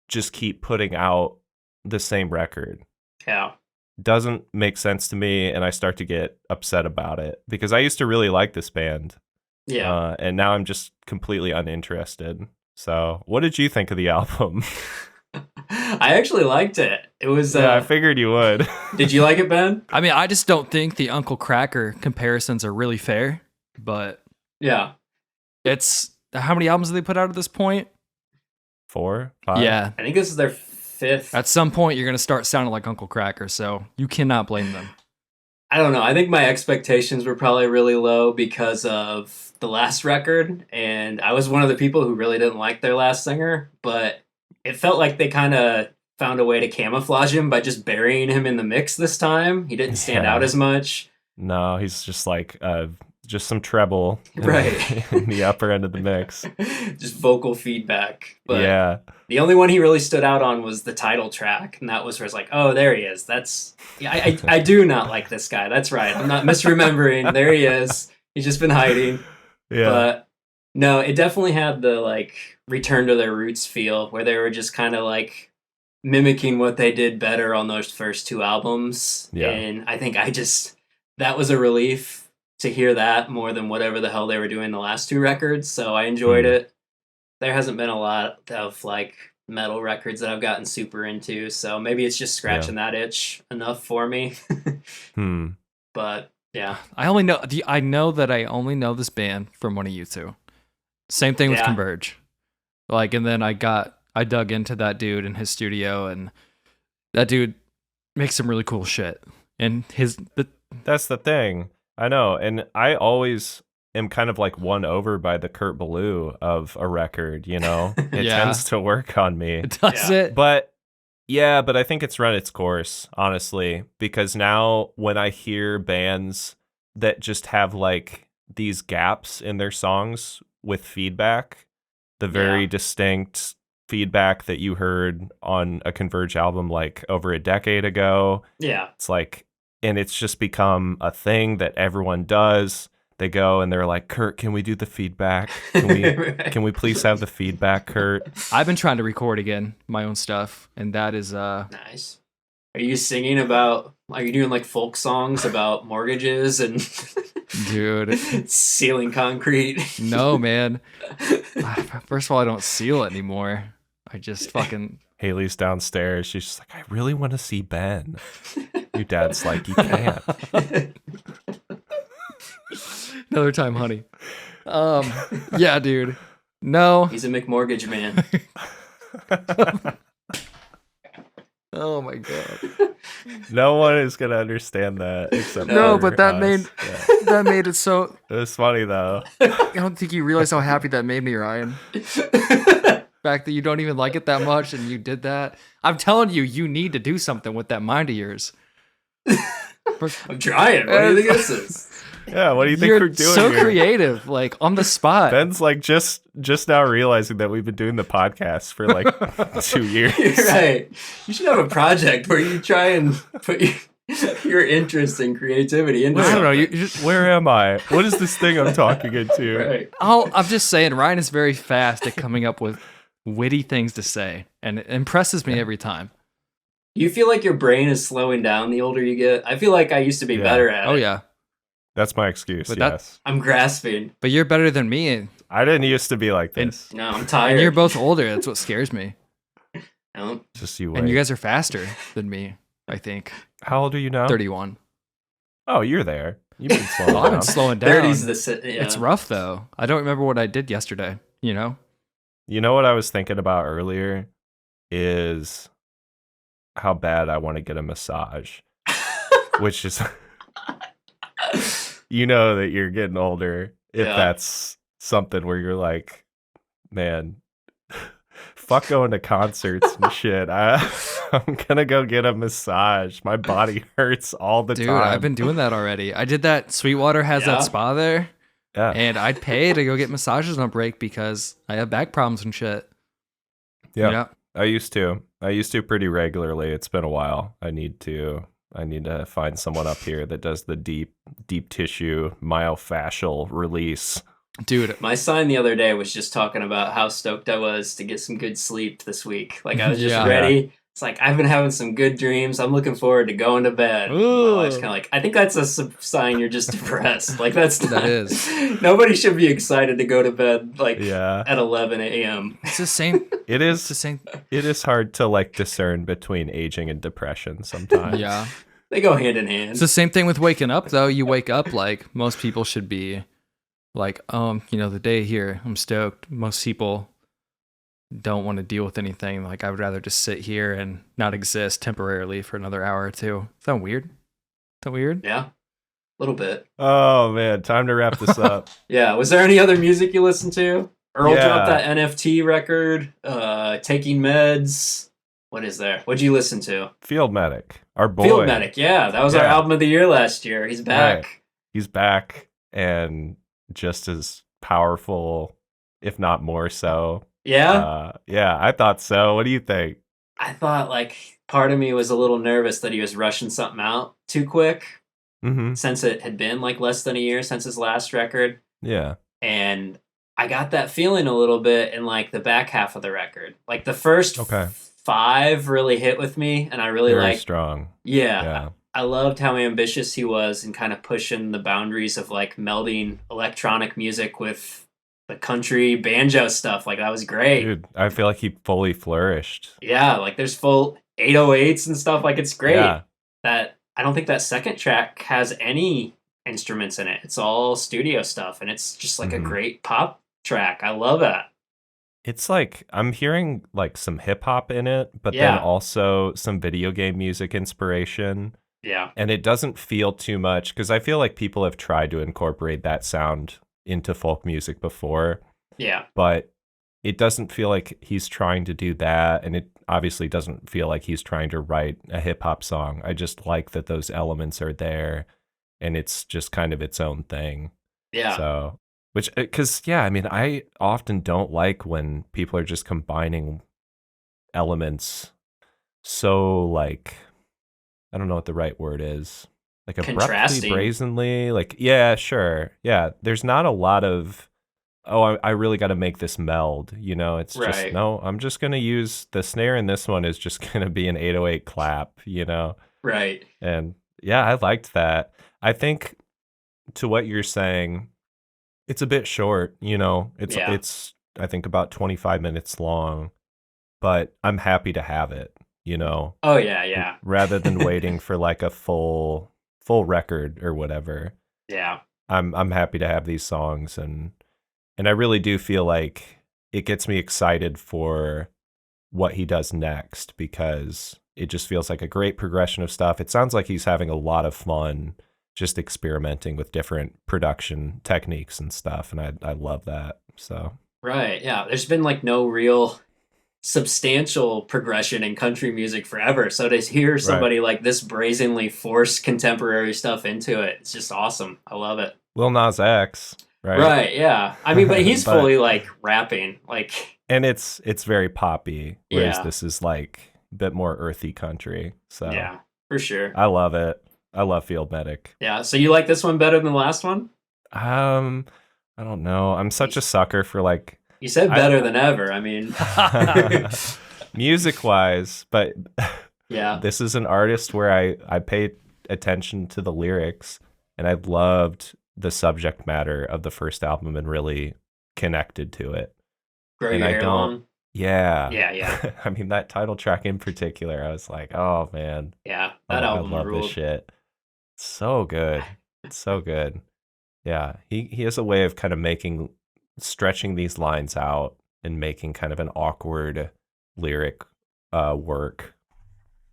S3: just keep putting out the same record.
S2: Yeah.
S3: Doesn't make sense to me, and I start to get upset about it because I used to really like this band.
S2: Yeah.
S3: And now I'm just completely uninterested. So, what did you think of the album?
S2: I actually liked it. It was
S3: I figured you would.
S2: Did you like it, Ben?
S4: I mean, I just don't think the Uncle Kracker comparisons are really fair, but
S2: yeah.
S4: It's how many albums have they put out at this point?
S3: 4, 5?
S4: Yeah.
S2: I think this is their 5th.
S4: At some point, you're going to start sounding like Uncle Kracker, so you cannot blame them.
S2: I don't know. I think my expectations were probably really low because of the last record, and I was one of the people who really didn't like their last singer, but it felt like they kind of found a way to camouflage him by just burying him in the mix this time. He didn't stand out as much.
S3: No, he's just like just some treble
S2: right
S3: in the upper end of the mix.
S2: Just vocal feedback. But
S3: yeah.
S2: The only one he really stood out on was the title track, and that was where it's like, oh, there he is. I do not like this guy. That's right. I'm not misremembering. There he is. He's just been hiding.
S3: Yeah.
S2: But no, it definitely had the like return to their roots feel where they were just kind of like mimicking what they did better on those first 2 albums.
S3: Yeah.
S2: And I think that was a relief to hear that more than whatever the hell they were doing the last 2 records. So I enjoyed it. There hasn't been a lot of like metal records that I've gotten super into. So maybe it's just scratching that itch enough for me. But yeah.
S4: I know that I only know this band from one of you two. Same thing with Converge. Like, and then I dug into that dude in his studio, and that dude makes some really cool shit. And
S3: that's the thing. I know. And I always am kind of like won over by the Kurt Ballou of a record, you know? It tends to work on me.
S4: Does it?
S3: But I think it's run its course, honestly, because now when I hear bands that just have like these gaps in their songs with feedback, the very distinct feedback that you heard on a Converge album like over a decade ago.
S2: Yeah.
S3: It's like, and it's just become a thing that everyone does. They go and they're like, Kurt, can we do the feedback? Can we please have the feedback, Kurt?
S4: I've been trying to record again my own stuff, and that is
S2: nice. Are you singing about? Are you doing like folk songs about mortgages and
S4: dude
S2: sealing concrete?
S4: No, man. First of all, I don't seal it anymore. I just fucking.
S3: Haley's downstairs. She's just like, I really want to see Ben. Your dad's like, you can't.
S4: Another time, honey. Yeah, dude. No.
S2: He's a McMortgage man.
S3: No one is gonna understand that except
S4: No,
S3: for
S4: but that
S3: us.
S4: made that made it so.
S3: It was funny though.
S4: I don't think you realize how happy that made me, Ryan. The fact that you don't even like it that much and you did that. I'm telling you, you need to do something with that mind of yours.
S2: I'm trying. What do you think this is?
S3: Yeah, what do you think
S4: You're
S3: we're doing
S4: so
S3: here?
S4: creative, like on the spot.
S3: Ben's like just now realizing that we've been doing the podcast for like 2 years.
S2: You're right. You should have a project where you try and put your interest and creativity into
S4: I don't know.
S2: something.
S4: You just,
S3: Where am I? What is this thing I'm talking into?
S2: Right.
S4: I'm just saying, Ryan is very fast at coming up with witty things to say, and it impresses me every time.
S2: You feel like your brain is slowing down the older you get? I feel like I used to be better at it.
S4: Oh yeah,
S3: That's my excuse,
S4: But
S3: yes.
S2: I'm grasping.
S4: but you're better than me, and
S3: I didn't used to be like this.
S2: No, I'm tired.
S4: you're both older. That's what scares me.
S2: No.
S3: Just you wait.
S4: And you guys are faster than me. I think
S3: How old are you now?
S4: 31.
S3: Oh, you're there. You've been slowing
S4: Well, I've been
S3: down.
S4: slowing down.
S2: 30's yeah.
S4: It's rough though. I don't remember what I did yesterday. You know?
S3: You know what I was thinking about earlier is how bad I want to get a massage, which is, you know, that you're getting older if
S2: Yeah.
S3: that's something where you're like, man, fuck going to concerts and shit. I'm gonna go get a massage. My body hurts all the
S4: Dude,
S3: time.
S4: I've been doing that already. I did that. Sweetwater has
S2: Yeah.
S4: that spa there,
S3: yeah.
S4: and I'd pay to go get massages on break because I have back problems and shit.
S3: Yeah.
S4: Yeah.
S3: I used to pretty regularly. It's been a while. I need to find someone up here that does the deep tissue myofascial release.
S4: Dude,
S2: My son the other day was just talking about how stoked I was to get some good sleep this week. Like I was just
S4: Yeah.
S2: ready. It's like I've been having some good dreams. I'm looking forward to going to bed.
S4: Ooh.
S2: My wife's kind of like, I think that's a sign you're just depressed. Like that's
S4: That
S2: not,
S4: is.
S2: Nobody should be excited to go to bed like
S3: Yeah.
S2: at 11 a.m.
S4: it's the same.
S3: It
S4: It's the
S3: is
S4: same.
S3: it is hard to like discern between aging and depression sometimes.
S4: Yeah.
S2: They go hand in hand.
S4: It's the same thing with waking up though. You wake up like most people should be like, the day here, I'm stoked. Most people don't want to deal with anything. Like I would rather just sit here and not exist temporarily for another hour or two. Is that weird? Is that weird?
S2: Yeah, a little bit.
S3: Oh man, time to wrap this up.
S2: Yeah. Was there any other music you listened to? Earl
S3: Yeah.
S2: dropped that NFT record. Taking Meds. What is there? What'd you listen to?
S3: Field Medic, our boy.
S2: Field Medic. Yeah, that was our
S3: Yeah.
S2: album of the year last year. He's back.
S3: Right. He's back and just as powerful, if not more so.
S2: Yeah.
S3: Yeah, I thought so. What do you think?
S2: I thought like part of me was a little nervous that he was rushing something out too quick
S3: Mm-hmm.
S2: since it had been like less than a year since his last record.
S3: Yeah.
S2: And I got that feeling a little bit in like the back half of the record. Like the first
S3: Okay.
S2: 5 really hit with me and I really
S3: Very
S2: liked.
S3: strong.
S2: Yeah.
S3: Yeah.
S2: I loved how ambitious he was and kind of pushing the boundaries of like melding electronic music with the country banjo stuff. Like that was great.
S3: Dude, I feel like he fully flourished.
S2: Yeah, like there's full 808s and stuff. Like it's great.
S3: Yeah.
S2: That I don't think that second track has any instruments in it. It's all studio stuff and it's just like a
S3: Mhm.
S2: great pop track. I love that.
S3: It's like I'm hearing like some hip hop in it, but
S2: Yeah.
S3: then also some video game music inspiration.
S2: Yeah.
S3: And it doesn't feel too much because I feel like people have tried to incorporate that sound into folk music before,
S2: Yeah.
S3: but it doesn't feel like he's trying to do that. And it obviously doesn't feel like he's trying to write a hip hop song. I just like that those elements are there and it's just kind of its own thing.
S2: Yeah.
S3: So, I mean, I often don't like when people are just combining elements so like, I don't know what the right word is. Like abruptly,
S2: Contrasting.
S3: brazenly, like, yeah, sure. Yeah. There's not a lot of, I really got to make this meld, it's just,
S2: Right.
S3: no, I'm just going to use the snare in this one is just going to be an 808 clap,
S2: Right.
S3: And yeah, I liked that. I think to what you're saying, it's a bit short, it's
S2: Yeah.
S3: it's I think about 25 minutes long, but I'm happy to have it,
S2: Oh yeah, yeah.
S3: rather than waiting for like a full record or whatever.
S2: Yeah.
S3: I'm happy to have these songs and I really do feel like it gets me excited for what he does next because it just feels like a great progression of stuff. It sounds like he's having a lot of fun just experimenting with different production techniques and stuff, and I love that. So
S2: right, yeah. There's been like no real substantial progression in country music forever. So to hear somebody like this brazenly force contemporary stuff into it, it's just awesome. I love it.
S3: Lil Nas X, right?
S2: Right, yeah. I mean, but he's fully like rapping, like,
S3: and it's very poppy, whereas this is like a bit more earthy country. So
S2: yeah, for sure.
S3: I love it. I love Field Medic.
S2: Yeah. So you like this one better than the last one?
S3: I don't know. I'm such a sucker for like.
S2: You said better than ever. I mean,
S3: music wise, but
S2: yeah,
S3: this is an artist where I paid attention to the lyrics, and I loved the subject matter of the first album and really connected to it.
S2: Grow Your Hair Long.
S3: Yeah.
S2: Yeah.
S3: I mean, that title track in particular, I was like, oh man.
S2: Yeah, that album
S3: I love
S2: ruled.
S3: this shit. So good. It's so good. Yeah, he has a way of kind of stretching these lines out and making kind of an awkward lyric work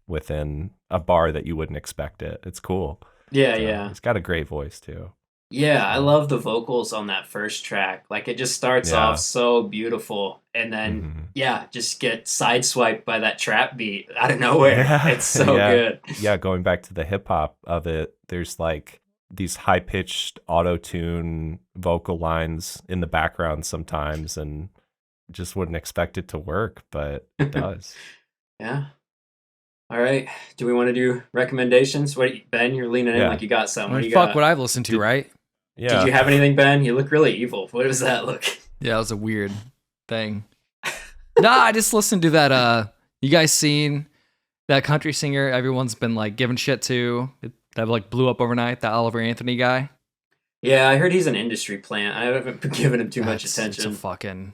S3: within a bar that you wouldn't expect it. It's cool.
S2: Yeah,
S3: so,
S2: yeah.
S3: He's got a great voice too.
S2: Yeah, I love the vocals on that first track. Like it just starts off so beautiful, and then just get sideswiped by that trap beat out of nowhere.
S3: Yeah.
S2: It's so good.
S3: Yeah, going back to the hip hop of it, there's like these high pitched auto tune vocal lines in the background sometimes, and just wouldn't expect it to work, but it does.
S2: Yeah. All right. Do we want to do recommendations? What, Ben? You're leaning in like you got something.
S4: I mean, fuck what I've listened to, right?
S3: Yeah.
S2: Did you have anything, Ben? You look really evil. What does that look?
S4: Yeah, it was a weird thing. Nah, I just listened to that. You guys seen that country singer everyone's been like giving shit to that like blew up overnight? That Oliver Anthony guy.
S2: Yeah, I heard he's an industry plant. I haven't been giving him too much attention.
S4: It's a fucking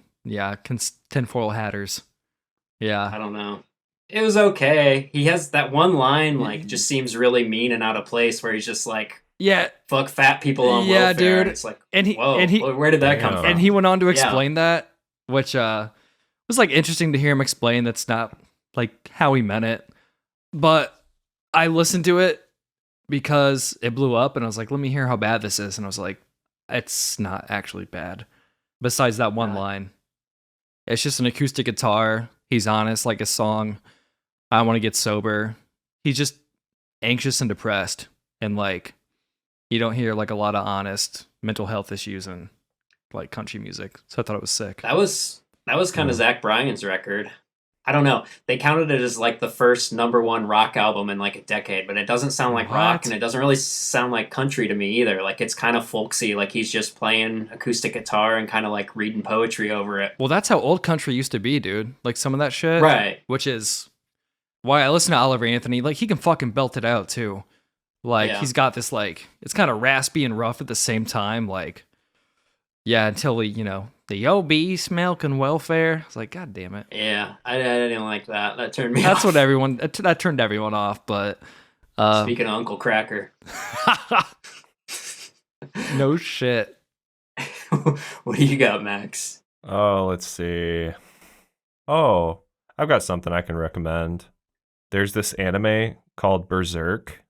S4: tinfoil hatters. Yeah,
S2: I don't know. It was okay. He has that one line like just seems really mean and out of place where he's just like,
S4: yeah,
S2: fuck fat people on welfare.
S4: Dude.
S2: And it's like, where did that come from?
S4: And he went on to explain that, which was like interesting to hear him explain. That's not like how he meant it, but I listened to it because it blew up, and I was like, let me hear how bad this is, and I was like, it's not actually bad. Besides that one line, it's just an acoustic guitar. He's honest, like a song, I want to get sober. He's just anxious and depressed, and like you don't hear like a lot of honest mental health issues in like country music. So I thought it was sick.
S2: That was kind of Zach Bryan's record. I don't know. They counted it as like the first #1 rock album in like a decade, but it doesn't sound like rock, and it doesn't really sound like country to me either. Like it's kind of folksy, like he's just playing acoustic guitar and kind of like reading poetry over it.
S4: Well, that's how old country used to be, dude. Like some of that shit.
S2: Right.
S4: Which is why I listen to Oliver Anthony. Like he can fucking belt it out too. Like he's got this like, it's kind of raspy and rough at the same time. Like, yeah, until he, the OB smelling welfare. It's like, God damn it.
S2: Yeah, I didn't like that. That turned me off.
S4: That turned everyone off, but...
S2: Speaking of Uncle Cracker.
S4: No shit.
S2: What do you got, Max?
S3: Oh, let's see. Oh, I've got something I can recommend. There's this anime called Berserk.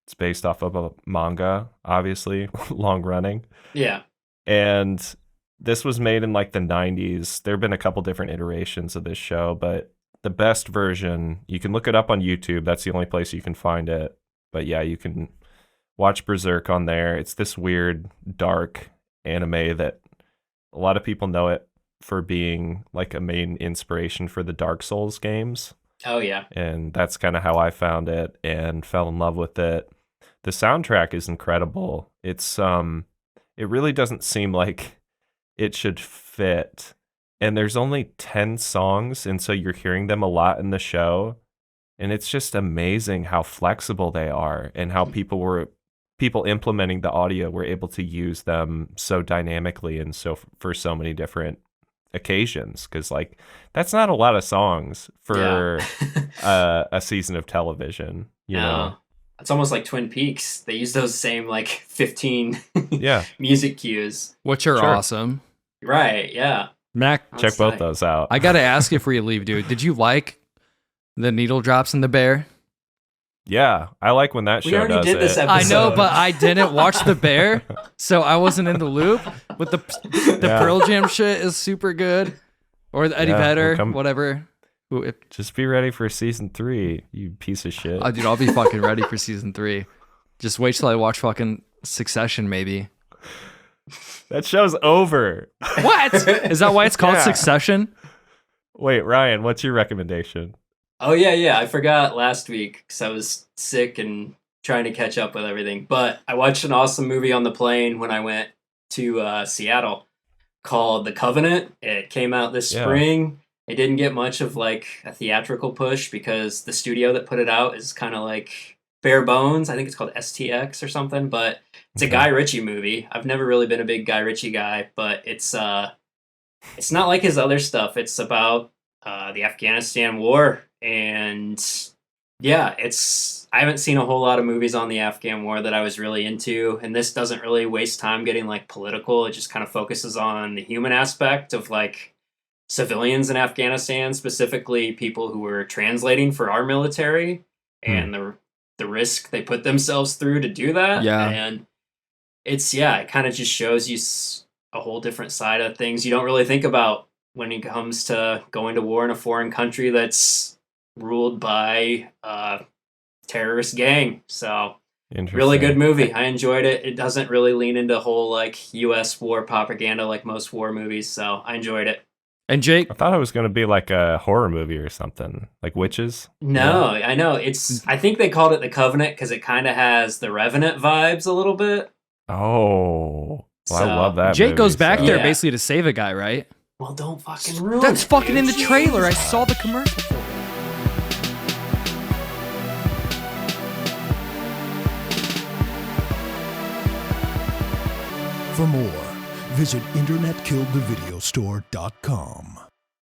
S3: It's based off of a manga, obviously, long running.
S2: Yeah.
S3: And this was made in like the 90s. There have been a couple different iterations of this show, but the best version, you can look it up on YouTube. That's the only place you can find it. But yeah, you can watch Berserk on there. It's this weird, dark anime that a lot of people know it for being like a main inspiration for the Dark Souls games.
S2: Oh, yeah.
S3: And that's kind of how I found it and fell in love with it. The soundtrack is incredible. It's it really doesn't seem like it should fit. And there's only 10 songs, and so you're hearing them a lot in the show. And it's just amazing how flexible they are and how people implementing the audio were able to use them so dynamically and so for so many different occasions, because like that's not a lot of songs for a season of television, you know.
S2: It's almost like Twin Peaks. They use those same like 15 music cues,
S4: which are awesome.
S2: Right? Yeah.
S4: Mac,
S3: check both those out.
S4: I gotta ask you before you leave, dude. Did you like The needle drops in the bear.
S3: Yeah, I like when that show
S2: We already
S3: does
S2: did this
S3: it.
S2: episode.
S4: I know, but I didn't watch the bear, so I wasn't in the loop. But the Pearl Jam shit is super good, or the Eddie Vedder, whatever.
S3: Just be ready for season 3, you piece of shit.
S4: Oh, dude, I'll be fucking ready for season 3. Just wait till I watch fucking Succession, maybe.
S3: That show's over.
S4: What? Is that why it's called Succession?
S3: Wait, Ryan, what's your recommendation?
S2: Oh, yeah. I forgot last week because I was sick and trying to catch up with everything. But I watched an awesome movie on the plane when I went to Seattle called The Covenant. It came out this spring. It didn't get much of like a theatrical push because the studio that put it out is kind of like bare bones. I think it's called STX or something, but it's a Guy Ritchie movie. I've never really been a big Guy Ritchie guy, but it's not like his other stuff. It's about the Afghanistan war. And yeah, I haven't seen a whole lot of movies on the Afghan war that I was really into. And this doesn't really waste time getting like political. It just kind of focuses on the human aspect of like civilians in Afghanistan, specifically people who were translating for our military and the risk they put themselves through to do that.
S4: Yeah.
S2: And it kind of just shows you a whole different side of things you don't really think about when it comes to going to war in a foreign country that's ruled by a terrorist gang. So really good movie. I enjoyed it. It doesn't really lean into whole like US war propaganda like most war movies. So I enjoyed it.
S4: And Jake,
S3: I thought it was going to be like a horror movie or something, like witches.
S2: No, I know. I think they called it The Covenant because it kind of has the Revenant vibes a little bit.
S3: Oh, well, I love that.
S4: Jake
S3: movie,
S4: goes back there
S2: Yeah.
S4: basically to save a guy, right?
S2: Well, don't fucking ruin
S4: That's
S2: it,
S4: fucking
S2: dude.
S4: in the trailer. I saw the commercial for it.
S1: For more, visit internetkilledthevideostore.com.